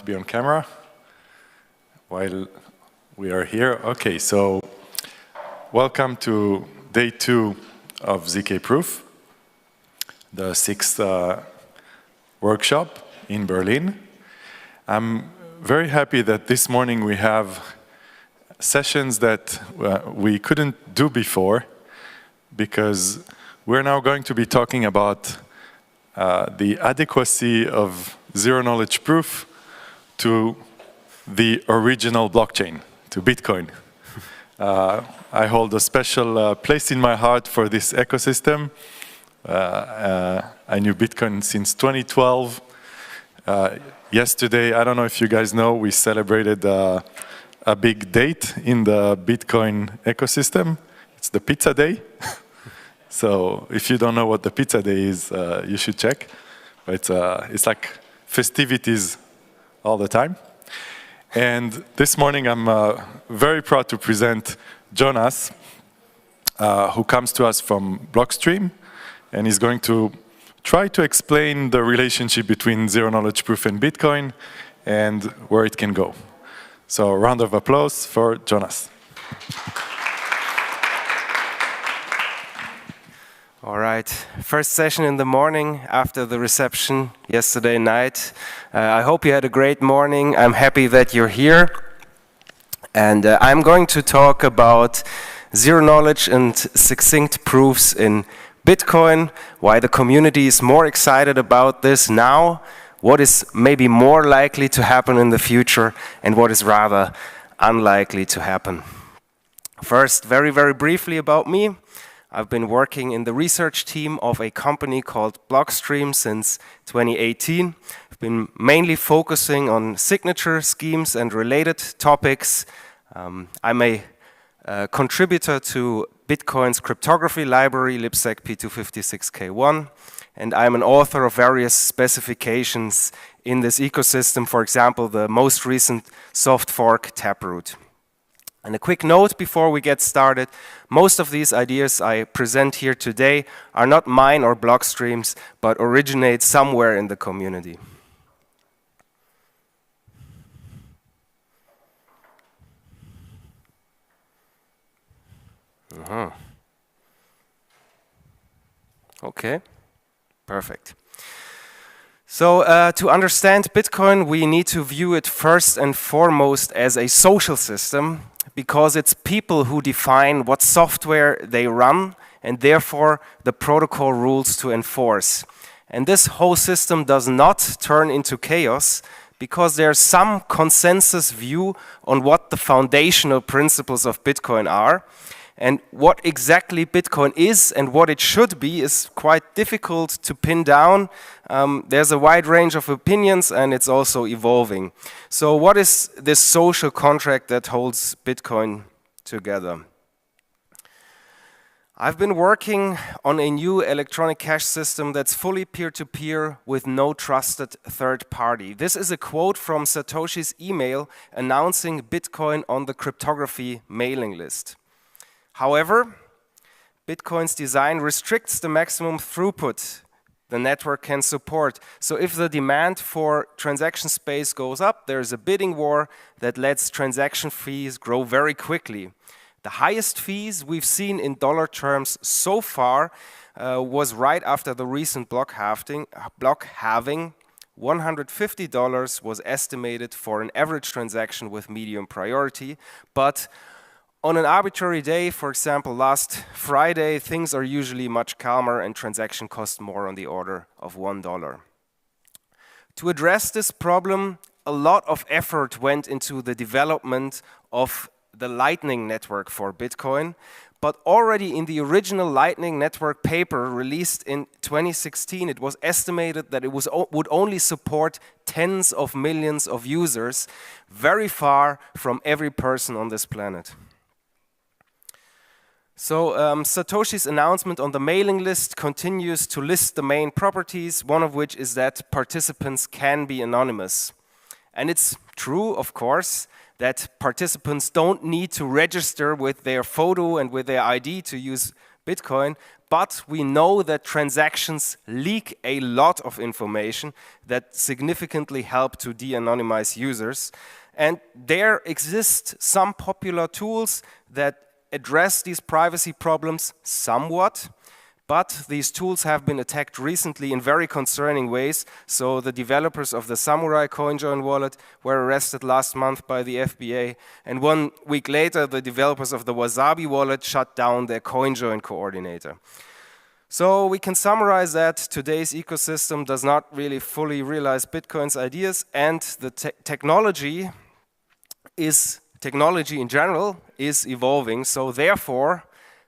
be on camera while we are here. Okay, so welcome to day 2 of ZK-Proof, the 6th workshop in Berlin. I'm very happy that this morning we have sessions that we couldn't do before, because we're now going to be talking about the adequacy of zero-knowledge proof to the original blockchain, to Bitcoin. I hold a special place in my heart for this ecosystem. I knew Bitcoin since 2012. Yesterday, I don't know if you guys know, we celebrated a big date in the Bitcoin ecosystem. It's the Pizza Day. So if you don't know what the Pizza Day is, you should check. But it's like festivities all the time. And this morning I'm very proud to present Jonas, who comes to us from Blockstream, and he's going to try to explain the relationship between zero-knowledge proof and Bitcoin and where it can go. So a round of applause for Jonas. All right, first session in the morning after the reception yesterday night. I hope you had a great morning. I'm happy that you're here. And I'm going to talk about zero knowledge and succinct proofs in Bitcoin, why the community is more excited about this now, what is maybe more likely to happen in the future, and what is rather unlikely to happen. First, very, very briefly about me. I've been working in the research team of a company called Blockstream since 2018. I've been mainly focusing on signature schemes and related topics. I'm a contributor to Bitcoin's cryptography library, libsec P256K1, and I'm an author of various specifications in this ecosystem, for example, the most recent soft fork Taproot. And a quick note before we get started, most of these ideas I present here today are not mine or Blockstream's, but originate somewhere in the community. Okay, perfect. So to understand Bitcoin, we need to view it first and foremost as a social system, because it's people who define what software they run and therefore the protocol rules to enforce. And this whole system does not turn into chaos because there's some consensus view on what the foundational principles of Bitcoin are. And what exactly Bitcoin is and what it should be is quite difficult to pin down. There's a wide range of opinions and it's also evolving. So what is this social contract that holds Bitcoin together? I've been working on a new electronic cash system that's fully peer-to-peer with no trusted third party. This is a quote from Satoshi's email announcing Bitcoin on the cryptography mailing list. However, Bitcoin's design restricts the maximum throughput the network can support. So if the demand for transaction space goes up, there's a bidding war that lets transaction fees grow very quickly. The highest fees we've seen in dollar terms so far was right after the recent block halving. $150 was estimated for an average transaction with medium priority, but on an arbitrary day, for example, last Friday, things are usually much calmer and transaction costs more on the order of $1. To address this problem, a lot of effort went into the development of the Lightning Network for Bitcoin, but already in the original Lightning Network paper released in 2016, it was estimated that it would only support tens of millions of users, very far from every person on this planet. So Satoshi's announcement on the mailing list continues to list the main properties, one of which is that participants can be anonymous. And it's true, of course, that participants don't need to register with their photo and with their ID to use Bitcoin, but we know that transactions leak a lot of information that significantly help to de-anonymize users. And there exist some popular tools that address these privacy problems somewhat, but these tools have been attacked recently in very concerning ways. So the developers of the Samurai CoinJoin wallet were arrested last month by the FBA. And 1 week later, the developers of the Wasabi wallet shut down their CoinJoin coordinator. So we can summarize that today's ecosystem does not really fully realize Bitcoin's ideas, and the technology in general is evolving. So therefore,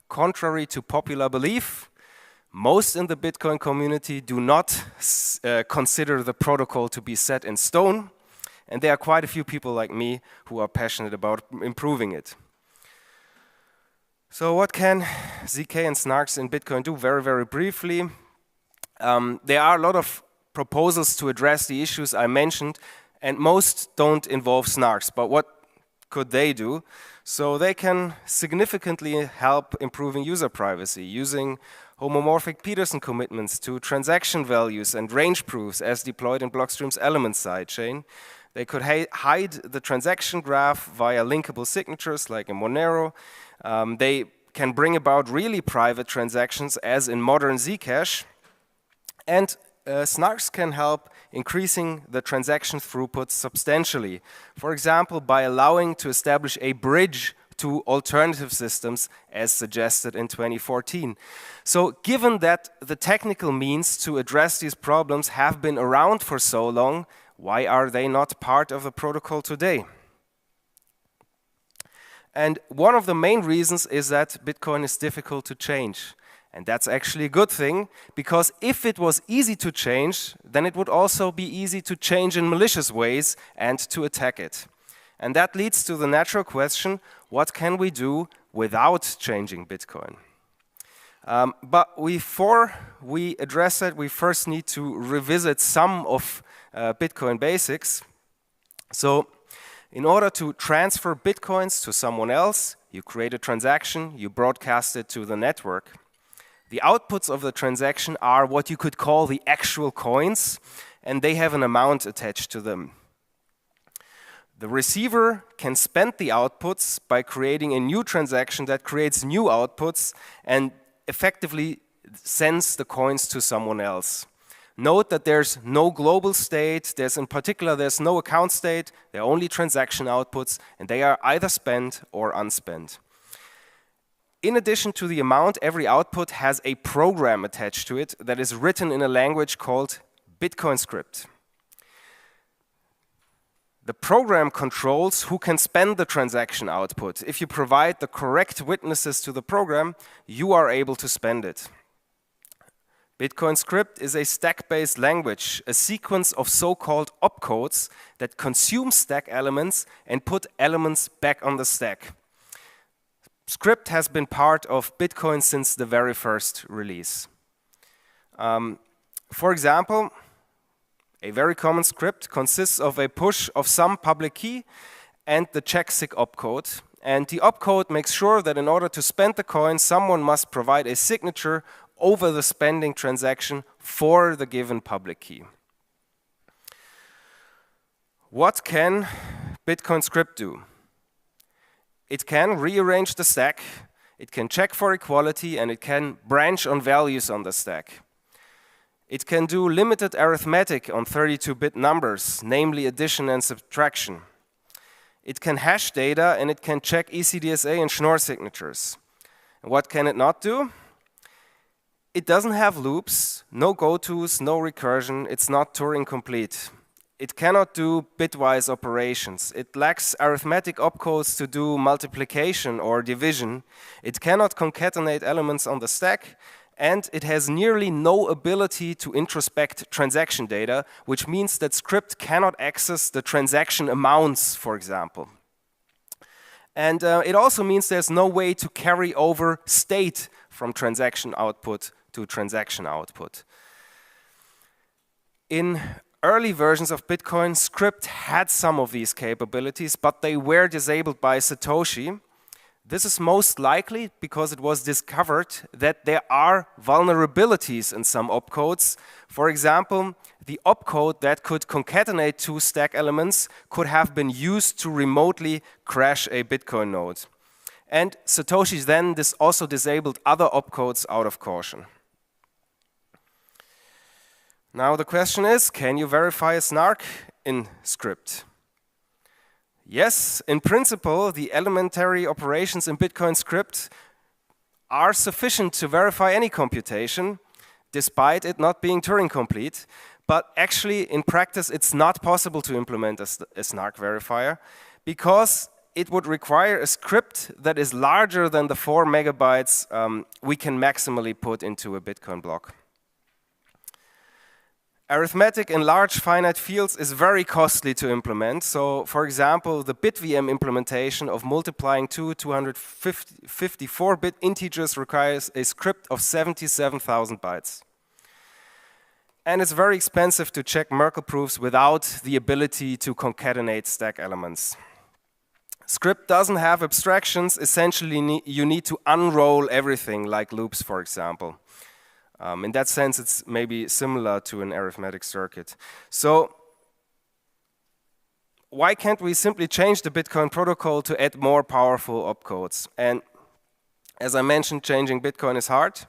contrary to popular belief, most in the Bitcoin community do not consider the protocol to be set in stone, and there are quite a few people like me who are passionate about improving it. So what can ZK and SNARKs in Bitcoin do? Very, very briefly. There are a lot of proposals to address the issues I mentioned, and most don't involve SNARKs, but what could they do? So they can significantly help improving user privacy using homomorphic Peterson commitments to transaction values and range proofs as deployed in Blockstream's Element sidechain. They could hide the transaction graph via linkable signatures like in Monero. They can bring about really private transactions as in modern Zcash. And SNARKs can help increasing the transaction throughput substantially. For example, by allowing to establish a bridge to alternative systems as suggested in 2014. So given that the technical means to address these problems have been around for so long, why are they not part of the protocol today? And one of the main reasons is that Bitcoin is difficult to change. And that's actually a good thing, because if it was easy to change, then it would also be easy to change in malicious ways and to attack it. And that leads to the natural question, what can we do without changing Bitcoin? But before we address it, we first need to revisit some of Bitcoin basics. So in order to transfer Bitcoins to someone else, you create a transaction, you broadcast it to the network. The outputs of the transaction are what you could call the actual coins, and they have an amount attached to them. The receiver can spend the outputs by creating a new transaction that creates new outputs and effectively sends the coins to someone else. Note that there's no global state, there's no account state, there are only transaction outputs, and they are either spent or unspent. In addition to the amount, every output has a program attached to it that is written in a language called Bitcoin script. The program controls who can spend the transaction output. If you provide the correct witnesses to the program, you are able to spend it. Bitcoin script is a stack-based language, a sequence of so-called opcodes that consume stack elements and put elements back on the stack. Script has been part of Bitcoin since the very first release. For example, a very common script consists of a push of some public key and the check-sig opcode. And the opcode makes sure that in order to spend the coin, someone must provide a signature over the spending transaction for the given public key. What can Bitcoin script do? It can rearrange the stack, it can check for equality, and it can branch on values on the stack. It can do limited arithmetic on 32-bit numbers, namely addition and subtraction. It can hash data, and it can check ECDSA and Schnorr signatures. And what can it not do? It doesn't have loops, no gotos, no recursion, it's not Turing complete. It cannot do bitwise operations. It lacks arithmetic opcodes to do multiplication or division. It cannot concatenate elements on the stack, and it has nearly no ability to introspect transaction data, which means that script cannot access the transaction amounts, for example. And it also means there's no way to carry over state from transaction output to transaction output. In early versions of Bitcoin, script had some of these capabilities, but they were disabled by Satoshi. This is most likely because it was discovered that there are vulnerabilities in some opcodes. For example, the opcode that could concatenate two stack elements could have been used to remotely crash a Bitcoin node. And Satoshi then also disabled other opcodes out of caution. Now the question is, can you verify a snark in script? Yes, in principle, the elementary operations in Bitcoin script are sufficient to verify any computation, despite it not being Turing complete. But actually, in practice, it's not possible to implement a snark verifier because it would require a script that is larger than the 4 megabytes we can maximally put into a Bitcoin block. Arithmetic in large finite fields is very costly to implement. So, for example, the BitVM implementation of multiplying two 254-bit integers requires a script of 77,000 bytes. And it's very expensive to check Merkle proofs without the ability to concatenate stack elements. Script doesn't have abstractions. Essentially, you need to unroll everything, like loops, for example. In that sense, it's maybe similar to an arithmetic circuit. So why can't we simply change the Bitcoin protocol to add more powerful opcodes? And as I mentioned, changing Bitcoin is hard.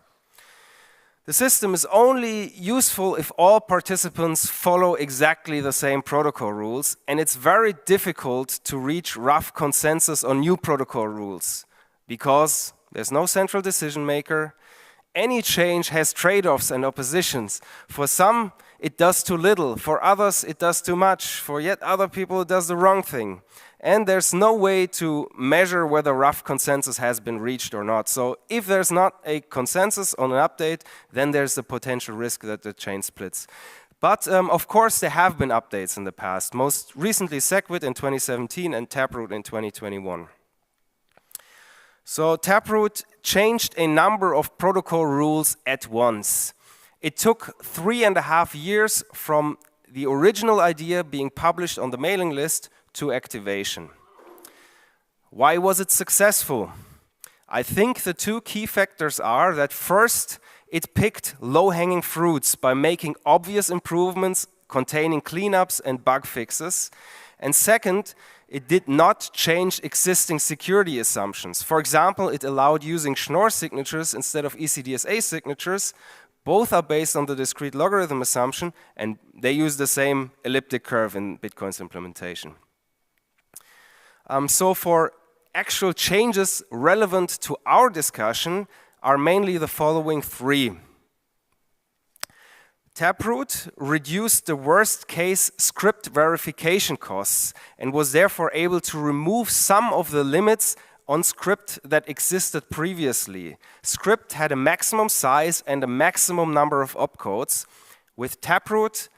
The system is only useful if all participants follow exactly the same protocol rules, and it's very difficult to reach rough consensus on new protocol rules because there's no central decision maker. Any change has trade-offs and oppositions. For some, it does too little. For others, it does too much. For yet other people, it does the wrong thing. And there's no way to measure whether rough consensus has been reached or not. So if there's not a consensus on an update, then there's the potential risk that the chain splits. But of course, there have been updates in the past. Most recently, Segwit in 2017 and Taproot in 2021. So Taproot changed a number of protocol rules at once. It took 3.5 years from the original idea being published on the mailing list to activation. Why was it successful? I think the two key factors are that first, it picked low-hanging fruits by making obvious improvements containing cleanups and bug fixes. And second, it did not change existing security assumptions. For example, it allowed using Schnorr signatures instead of ECDSA signatures. Both are based on the discrete logarithm assumption, and they use the same elliptic curve in Bitcoin's implementation. So for actual changes relevant to our discussion are mainly the following three. Taproot reduced the worst-case script verification costs and was therefore able to remove some of the limits on script that existed previously. Script had a maximum size and a maximum number of opcodes. With Taproot,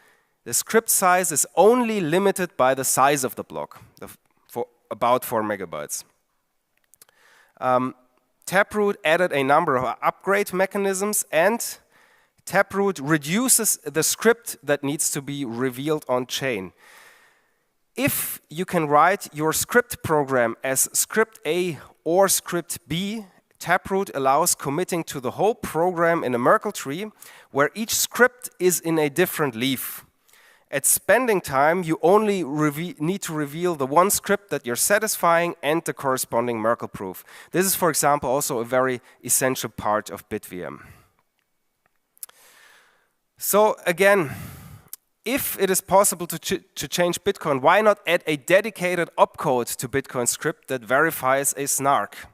the script size is only limited by the size of the block, for about 4 megabytes. Taproot added a number of upgrade mechanisms, and Taproot reduces the script that needs to be revealed on chain. If you can write your script program as script A or script B, Taproot allows committing to the whole program in a Merkle tree where each script is in a different leaf. At spending time, you only need to reveal the one script that you're satisfying and the corresponding Merkle proof. This is, for example, also a very essential part of BitVM. So again, if it is possible to change Bitcoin, why not add a dedicated opcode to Bitcoin script that verifies a snark?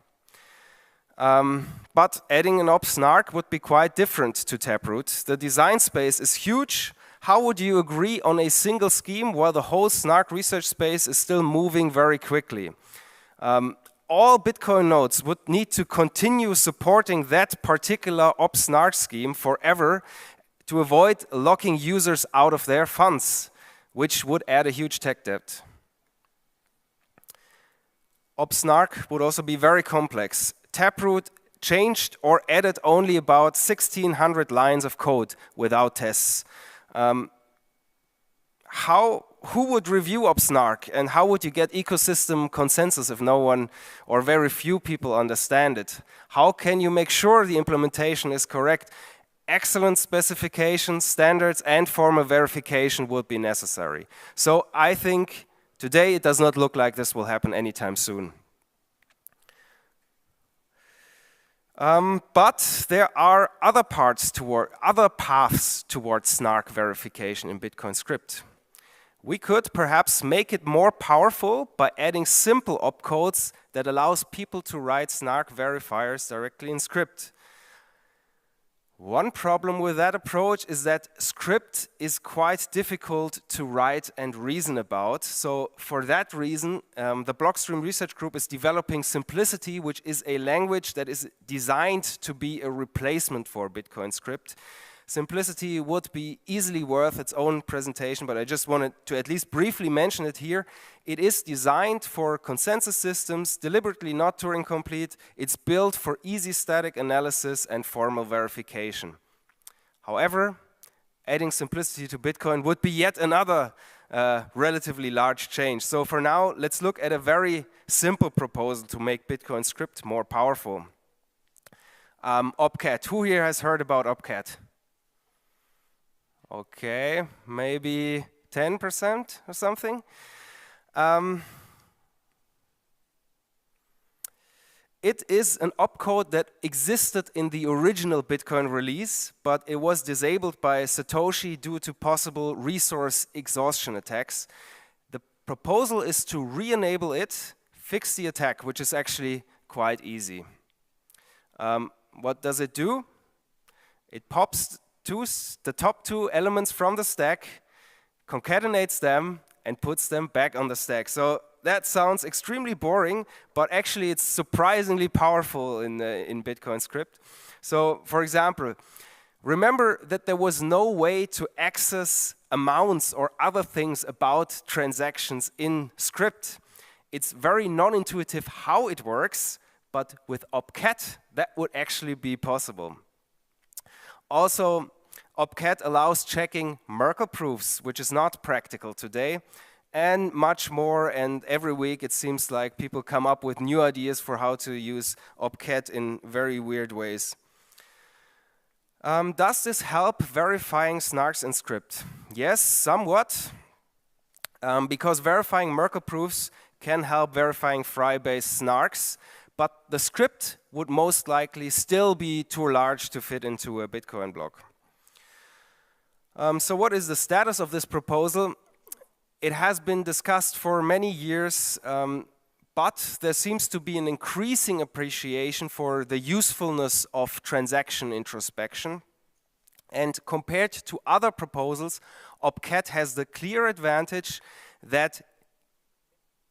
But adding an op snark would be quite different to Taproot. The design space is huge. How would you agree on a single scheme while the whole snark research space is still moving very quickly? All Bitcoin nodes would need to continue supporting that particular op snark scheme forever to avoid locking users out of their funds, which would add a huge tech debt. Op-snark would also be very complex. Taproot changed or added only about 1,600 lines of code without tests. How who would review OpSNARK, and how would you get ecosystem consensus if no one or very few people understand it? How can you make sure the implementation is correct? Excellent specifications, standards, and formal verification would be necessary. So I think today it does not look like this will happen anytime soon. But there are other paths towards SNARK verification in Bitcoin script. We could perhaps make it more powerful by adding simple opcodes that allows people to write SNARK verifiers directly in script. One problem with that approach is that script is quite difficult to write and reason about. So for that reason, the Blockstream research group is developing Simplicity, which is a language that is designed to be a replacement for Bitcoin script. Simplicity would be easily worth its own presentation, but I just wanted to at least briefly mention it here. It is designed for consensus systems, deliberately not Turing complete. It's built for easy static analysis and formal verification. However, adding simplicity to Bitcoin would be yet another relatively large change. So for now, let's look at a very simple proposal to make Bitcoin script more powerful. Opcat. Who here has heard about Opcat? Okay, maybe 10% or something. It is an opcode that existed in the original Bitcoin release, but it was disabled by Satoshi due to possible resource exhaustion attacks. The proposal is to re-enable it, fix the attack, which is actually quite easy. What does it do? It pops the top two elements from the stack, concatenates them, and puts them back on the stack. So that sounds extremely boring, but actually it's surprisingly powerful in Bitcoin script. So for example, remember that there was no way to access amounts or other things about transactions in script. It's very non-intuitive how it works, but with Opcat, that would actually be possible. Also, Opcat allows checking Merkle proofs, which is not practical today, and much more. And every week it seems like people come up with new ideas for how to use Opcat in very weird ways. Does this help verifying SNARKs in script? Yes, somewhat, because verifying Merkle proofs can help verifying Fry-based SNARKs, but the script would most likely still be too large to fit into a Bitcoin block. So what is the status of this proposal? It has been discussed for many years, but there seems to be an increasing appreciation for the usefulness of transaction introspection. And compared to other proposals, Opcat has the clear advantage that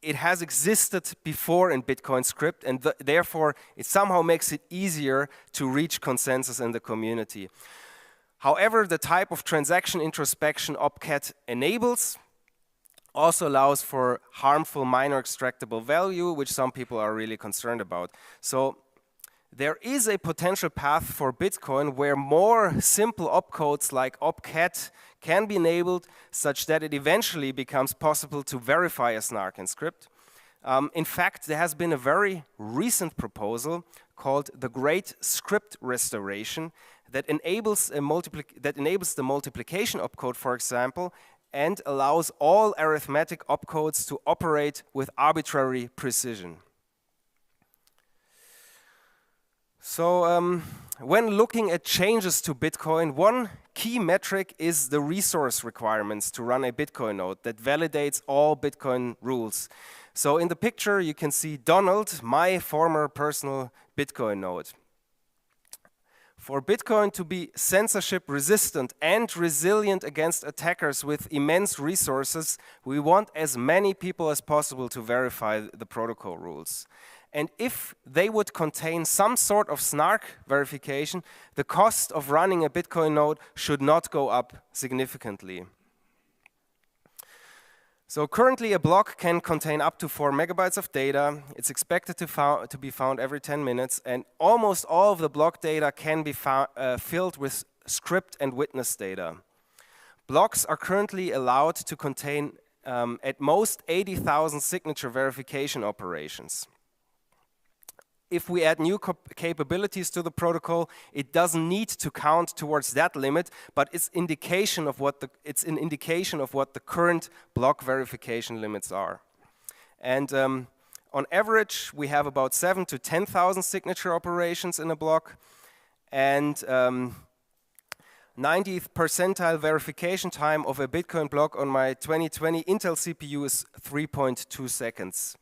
it has existed before in Bitcoin script, and therefore it somehow makes it easier to reach consensus in the community. However, the type of transaction introspection Opcat enables also allows for harmful minor extractable value, which some people are really concerned about. So there is a potential path for Bitcoin where more simple opcodes like Opcat can be enabled such that it eventually becomes possible to verify a SNARK in script. In fact, there has been a very recent proposal called the Great Script Restoration that enables the multiplication opcode, for example, and allows all arithmetic opcodes to operate with arbitrary precision. So when looking at changes to Bitcoin, one key metric is the resource requirements to run a Bitcoin node that validates all Bitcoin rules. So in the picture, you can see Donald, my former personal Bitcoin node. For Bitcoin to be censorship resistant and resilient against attackers with immense resources, we want as many people as possible to verify the protocol rules. And if they would contain some sort of SNARK verification, the cost of running a Bitcoin node should not go up significantly. So currently a block can contain up to 4 megabytes of data. It's expected to be found every 10 minutes, and almost all of the block data can be filled with script and witness data. Blocks are currently allowed to contain at most 80,000 signature verification operations. If we add new capabilities to the protocol, it doesn't need to count towards that limit, but it's an indication of what the current block verification limits are. And on average, we have about 7,000 to 10,000 signature operations in a block, and 90th percentile verification time of a Bitcoin block on my 2020 Intel CPU is 3.2 seconds.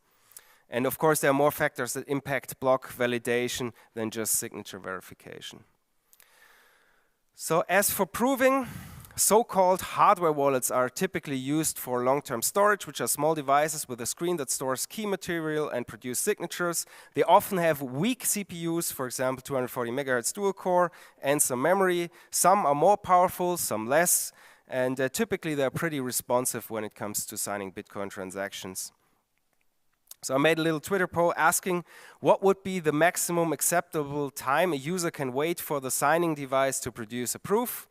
And of course, there are more factors that impact block validation than just signature verification. So as for proving, so-called hardware wallets are typically used for long-term storage, which are small devices with a screen that stores key material and produce signatures. They often have weak CPUs, for example, 240 megahertz dual core, and some memory. Some are more powerful, some less, and typically they're pretty responsive when it comes to signing Bitcoin transactions. So I made a little Twitter poll asking what would be the maximum acceptable time a user can wait for the signing device to produce a proof.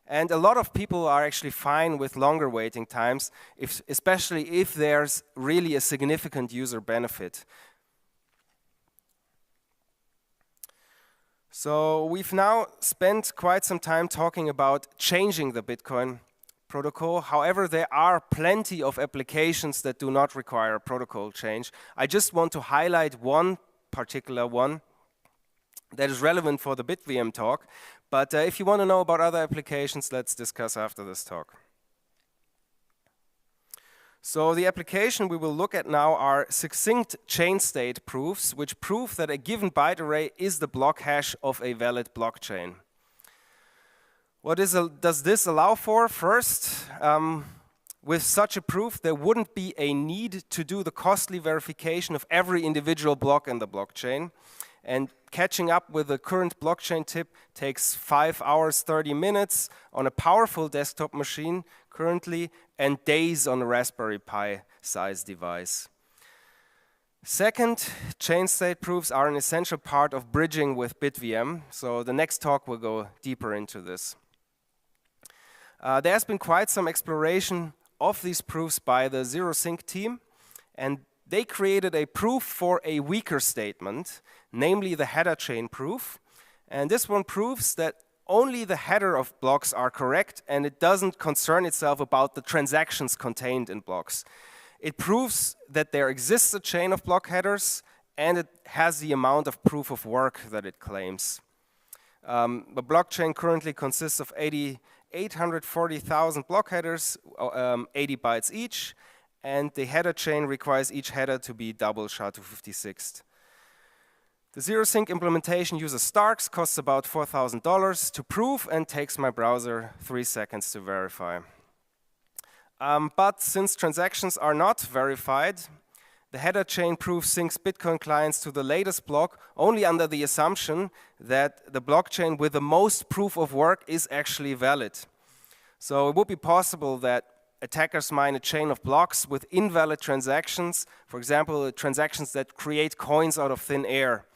And a lot of people are actually fine with longer waiting times, especially if there's really a significant user benefit. So we've now spent quite some time talking about changing the Bitcoin protocol. However, there are plenty of applications that do not require a protocol change. I just want to highlight one particular one that is relevant for the BitVM talk. But if you want to know about other applications, let's discuss after this talk. So the application we will look at now are succinct chain state proofs, which prove that a given byte array is the block hash of a valid blockchain. What does this allow for? First, with such a proof, there wouldn't be a need to do the costly verification of every individual block in the blockchain. And catching up with the current blockchain tip takes 5 hours, 30 minutes on a powerful desktop machine currently, and days on a Raspberry Pi size device. Second, chain state proofs are an essential part of bridging with BitVM. So the next talk will go deeper into this. There has been quite some exploration of these proofs by the Succinct team, and they created a proof for a weaker statement, namely the header chain proof. And this one proves that only the header of blocks are correct, and it doesn't concern itself about the transactions contained in blocks. It proves that there exists a chain of block headers, and it has the amount of proof of work that it claims. The blockchain currently consists of 840,000 block headers, 80 bytes each, and the header chain requires each header to be double SHA-256. The Succinct implementation uses SNARKs, costs about $4,000 to prove, and takes my browser 3 seconds to verify. But since transactions are not verified, the header chain proof syncs Bitcoin clients to the latest block only under the assumption that the blockchain with the most proof of work is actually valid. So it would be possible that attackers mine a chain of blocks with invalid transactions, for example, transactions that create coins out of thin air.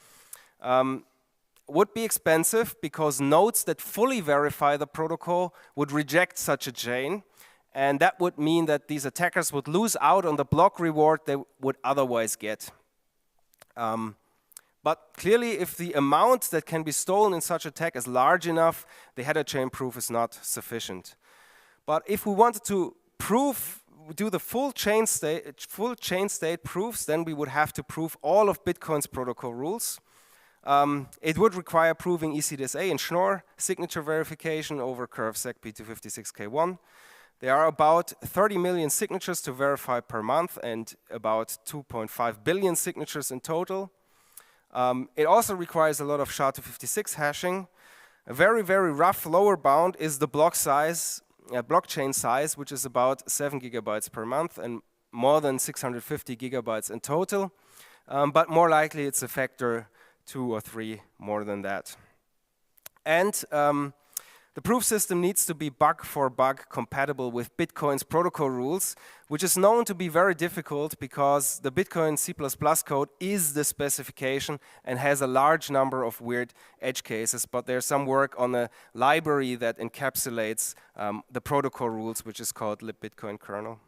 Would be expensive because nodes that fully verify the protocol would reject such a chain. And that would mean that these attackers would lose out on the block reward they would otherwise get. But clearly, if the amount that can be stolen in such attack is large enough, the header chain proof is not sufficient. But if we wanted to do the full chain state proofs, then we would have to prove all of Bitcoin's protocol rules. It would require proving ECDSA and Schnorr signature verification over curve ZK-P256K1. There are about 30 million signatures to verify per month and about 2.5 billion signatures in total. It also requires a lot of SHA-256 hashing. A very, very rough lower bound is the blockchain size, which is about 7 gigabytes per month and more than 650 gigabytes in total. But more likely, it's a factor 2 or 3 more than that. And the proof system needs to be bug-for-bug compatible with Bitcoin's protocol rules, which is known to be very difficult because the Bitcoin C++ code is the specification and has a large number of weird edge cases, but there's some work on a library that encapsulates the protocol rules, which is called libbitcoin kernel.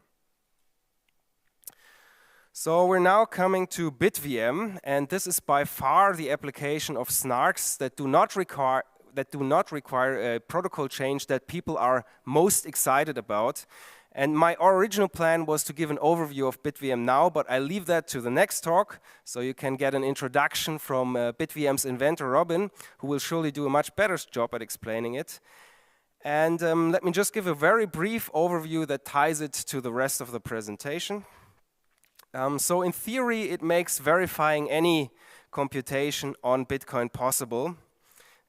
So we're now coming to BitVM, and this is by far the application of SNARKs that do not require a protocol change that people are most excited about. And my original plan was to give an overview of BitVM now, but I leave that to the next talk, so you can get an introduction from BitVM's inventor, Robin, who will surely do a much better job at explaining it. And let me just give a very brief overview that ties it to the rest of the presentation. So in theory, it makes verifying any computation on Bitcoin possible.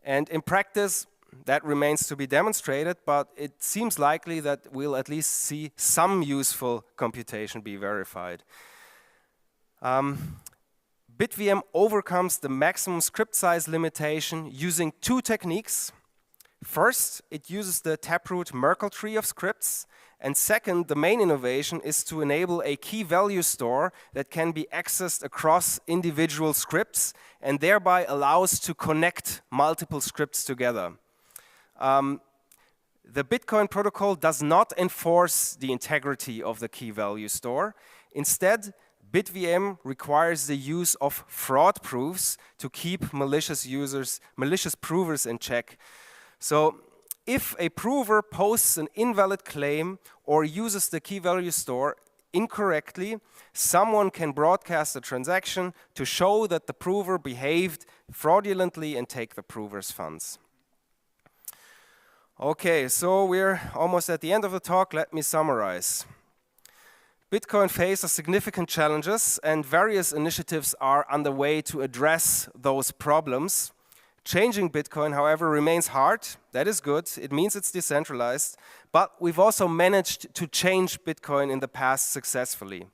And in practice, that remains to be demonstrated, but it seems likely that we'll at least see some useful computation be verified. BitVM overcomes the maximum script size limitation using two techniques. First, it uses the Taproot Merkle tree of scripts. And second, the main innovation is to enable a key value store that can be accessed across individual scripts and thereby allows to connect multiple scripts together. The Bitcoin protocol does not enforce the integrity of the key value store. Instead, BitVM requires the use of fraud proofs to keep malicious provers in check. So if a prover posts an invalid claim or uses the key value store incorrectly, someone can broadcast a transaction to show that the prover behaved fraudulently and take the prover's funds. Okay, so we're almost at the end of the talk. Let me summarize. Bitcoin faces significant challenges and various initiatives are underway to address those problems. Changing Bitcoin, however, remains hard. That is good. It means it's decentralized. But we've also managed to change Bitcoin in the past successfully.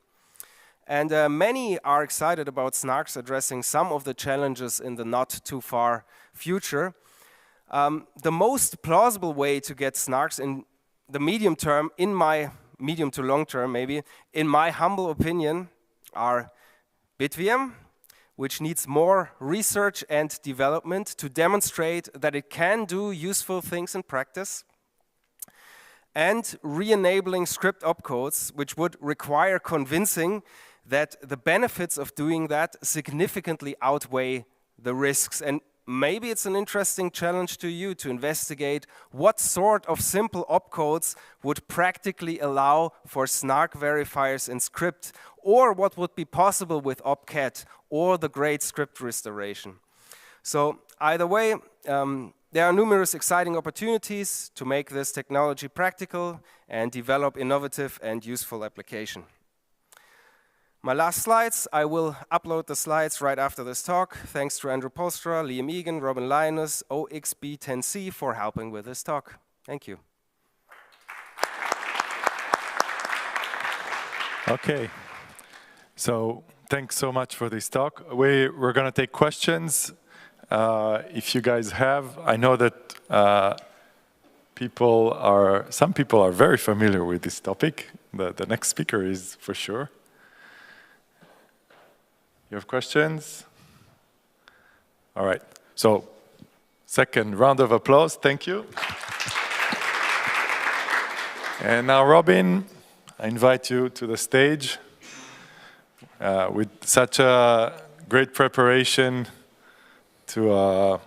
And many are excited about SNARKs addressing some of the challenges in the not too far future. The most plausible way to get SNARKs in the medium term, in my medium to long term maybe, in my humble opinion, are BitVM, which needs more research and development to demonstrate that it can do useful things in practice, and re-enabling script opcodes, which would require convincing that the benefits of doing that significantly outweigh the risks. And maybe it's an interesting challenge to you to investigate what sort of simple opcodes would practically allow for SNARK verifiers in script, or what would be possible with opcat or the great script restoration. So either way, there are numerous exciting opportunities to make this technology practical and develop innovative and useful application. My last slides, I will upload the slides right after this talk. Thanks to Andrew Polstra, Liam Egan, Robin Linus, OXB10C for helping with this talk. Thank you. Okay, so thanks so much for this talk. We're going to take questions. If you guys have, I know that some people are very familiar with this topic. The next speaker is for sure. You have questions? All right. So, second round of applause. Thank you. And now, Robin, I invite you to the stage. With such a great preparation to